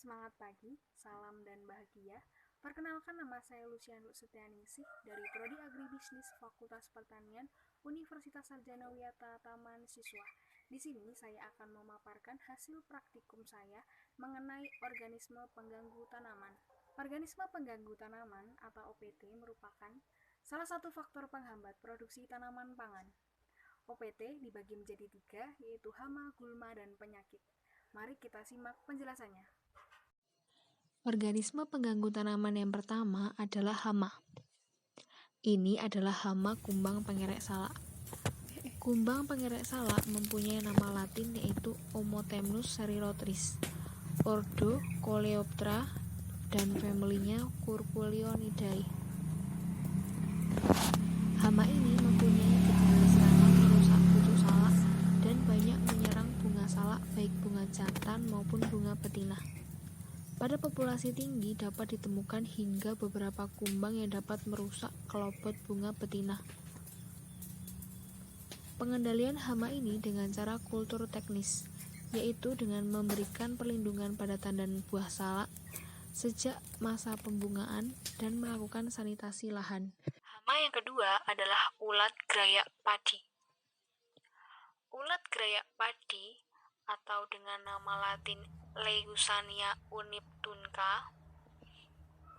Semangat pagi, salam dan bahagia. Perkenalkan, nama saya Lucianus Setianingsih dari Prodi Agribisnis Fakultas Pertanian Universitas Sarjana Wiyata Taman Siswa. Di sini saya akan memaparkan hasil praktikum saya mengenai organisme pengganggu tanaman. Organisme pengganggu tanaman atau OPT merupakan salah satu faktor penghambat produksi tanaman pangan. OPT dibagi menjadi 3, yaitu hama, gulma, dan penyakit. Mari kita simak penjelasannya. Organisme pengganggu tanaman yang pertama adalah hama. Ini adalah hama kumbang pengerek salak. Kumbang pengerek salak mempunyai nama latin yaitu Omotemnus cerirotris, ordo Coleoptera, dan familinya Curculionidae. Hama ini mempunyai gejala serangan merusak pucuk salak dan banyak menyerang bunga salak, baik bunga jantan maupun bunga betina. Pada populasi tinggi dapat ditemukan hingga beberapa kumbang yang dapat merusak kelopot bunga betina. Pengendalian hama ini dengan cara kultur teknis, yaitu dengan memberikan perlindungan pada tandan buah salak sejak masa pembungaan dan melakukan sanitasi lahan. Hama yang kedua adalah ulat gerayak padi. Ulat gerayak padi atau dengan nama latin Leucania uniptunca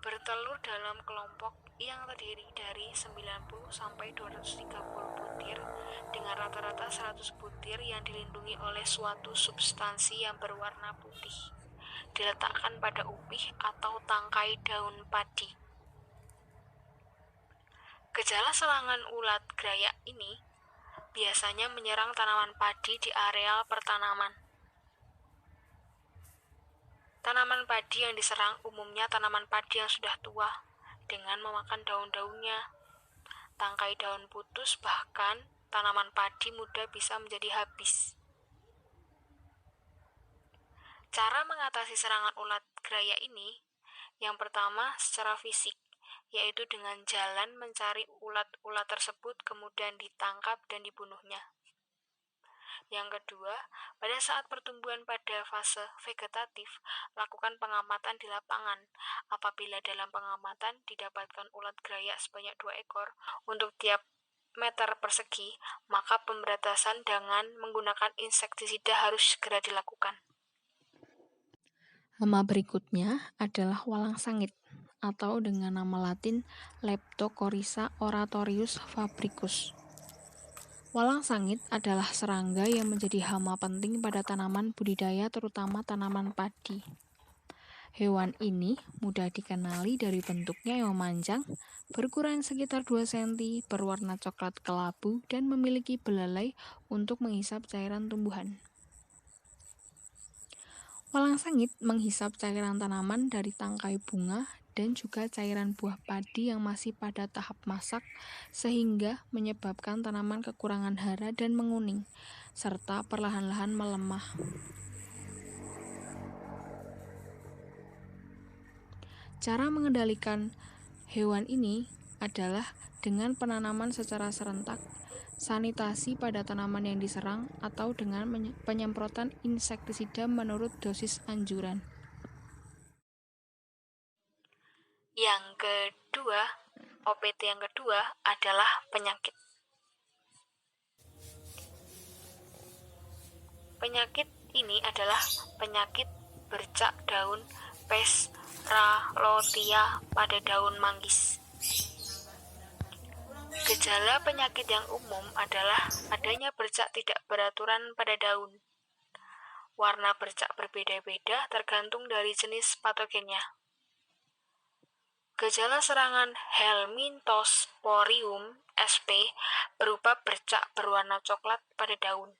bertelur dalam kelompok yang terdiri dari 90 sampai 230 butir dengan rata-rata 100 butir yang dilindungi oleh suatu substansi yang berwarna putih. Diletakkan pada upih atau tangkai daun padi. Gejala serangan ulat gerayak ini biasanya menyerang tanaman padi di areal pertanaman. Tanaman padi yang diserang umumnya tanaman padi yang sudah tua dengan memakan daun-daunnya. Tangkai daun putus, bahkan tanaman padi muda bisa menjadi habis. Cara mengatasi serangan ulat gerayak ini, yang pertama secara fisik, yaitu dengan jalan mencari ulat-ulat tersebut kemudian ditangkap dan dibunuhnya. Yang kedua, pada saat pertumbuhan pada fase vegetatif, lakukan pengamatan di lapangan. Apabila dalam pengamatan didapatkan ulat gerayak sebanyak 2 ekor untuk tiap meter persegi, maka pemberantasan dengan menggunakan insektisida harus segera dilakukan. Hama berikutnya adalah walang sangit atau dengan nama latin Leptocoryza oratorius fabricus. Walang sangit adalah serangga yang menjadi hama penting pada tanaman budidaya, terutama tanaman padi. Hewan ini mudah dikenali dari bentuknya yang memanjang, berukuran sekitar 2 cm, berwarna coklat kelabu, dan memiliki belalai untuk menghisap cairan tumbuhan. Walang sangit menghisap cairan tanaman dari tangkai bunga dan juga cairan buah padi yang masih pada tahap masak, sehingga menyebabkan tanaman kekurangan hara dan menguning, serta perlahan-lahan melemah. Cara mengendalikan hewan ini adalah dengan penanaman secara serentak, sanitasi pada tanaman yang diserang, atau dengan penyemprotan insektisida menurut dosis anjuran. Yang kedua, OPT yang kedua adalah penyakit. Penyakit ini adalah penyakit bercak daun Pasralotia pada daun manggis. Gejala penyakit yang umum adalah adanya bercak tidak beraturan pada daun. Warna bercak berbeda-beda tergantung dari jenis patogennya. Gejala serangan Helminthosporium sp berupa bercak berwarna coklat pada daun.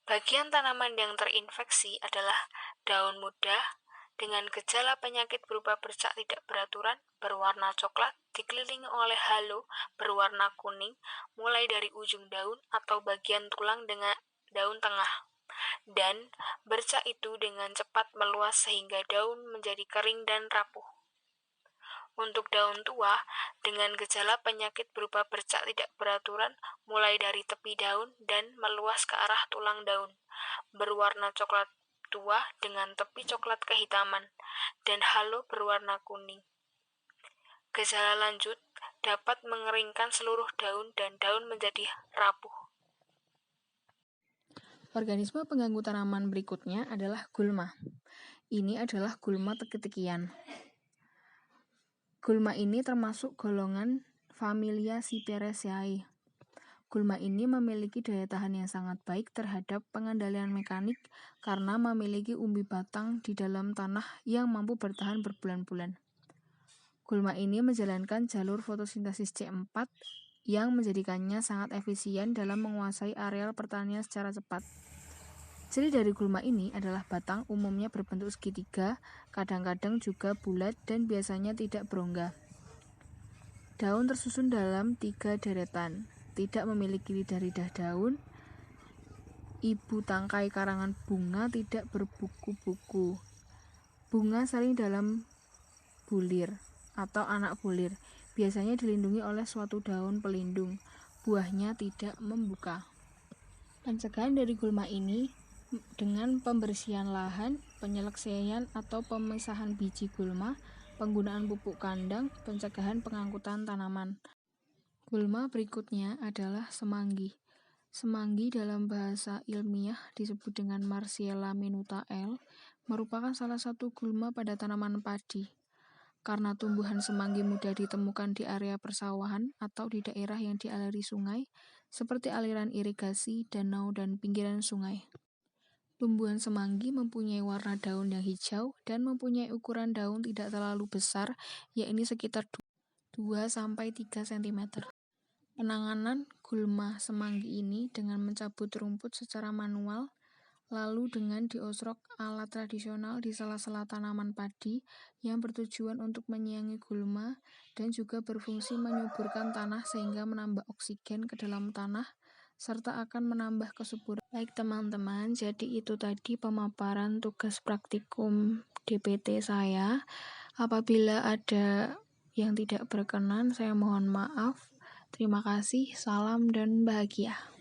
Bagian tanaman yang terinfeksi adalah daun muda dengan gejala penyakit berupa bercak tidak beraturan berwarna coklat dikelilingi oleh halo berwarna kuning mulai dari ujung daun atau bagian tulang dengan daun tengah, dan bercak itu dengan cepat meluas sehingga daun menjadi kering dan rapuh. Untuk daun tua dengan gejala penyakit berupa bercak tidak beraturan mulai dari tepi daun dan meluas ke arah tulang daun, berwarna coklat tua dengan tepi coklat kehitaman dan halo berwarna kuning. Gejala lanjut dapat mengeringkan seluruh daun dan daun menjadi rapuh. Organisme pengganggu tanaman berikutnya adalah gulma. Ini adalah gulma teki-tekian. Gulma ini termasuk golongan familia Cyperaceae. Gulma ini memiliki daya tahan yang sangat baik terhadap pengendalian mekanik karena memiliki umbi batang di dalam tanah yang mampu bertahan berbulan-bulan. Gulma ini menjalankan jalur fotosintesis C4 yang menjadikannya sangat efisien dalam menguasai areal pertanian secara cepat. Ciri dari gulma ini adalah batang umumnya berbentuk segitiga, kadang-kadang juga bulat dan biasanya tidak berongga. Daun tersusun dalam 3 deretan, tidak memiliki lidah-lidah daun. Ibu tangkai karangan bunga tidak berbuku-buku. Bunga saling dalam bulir atau anak bulir, biasanya dilindungi oleh suatu daun pelindung. Buahnya tidak membuka. Pencegahan dari gulma ini dengan pembersihan lahan, penyelesaian atau pemisahan biji gulma, penggunaan pupuk kandang, pencegahan pengangkutan tanaman. Gulma berikutnya adalah semanggi. Semanggi dalam bahasa ilmiah disebut dengan Marcella minuta L, merupakan salah satu gulma pada tanaman padi. Karena tumbuhan semanggi mudah ditemukan di area persawahan atau di daerah yang dialiri sungai, seperti aliran irigasi, danau, dan pinggiran sungai. Tumbuhan semanggi mempunyai warna daun yang hijau dan mempunyai ukuran daun tidak terlalu besar, yakni sekitar 2-3 cm. Penanganan gulma semanggi ini dengan mencabut rumput secara manual, lalu dengan diosrok alat tradisional di sela-sela tanaman padi yang bertujuan untuk menyiangi gulma dan juga berfungsi menyuburkan tanah sehingga menambah oksigen ke dalam tanah serta akan menambah kesuburan. Baik teman-teman, jadi itu tadi pemaparan tugas praktikum DPT saya. Apabila ada yang tidak berkenan, saya mohon maaf. Terima kasih, salam dan bahagia.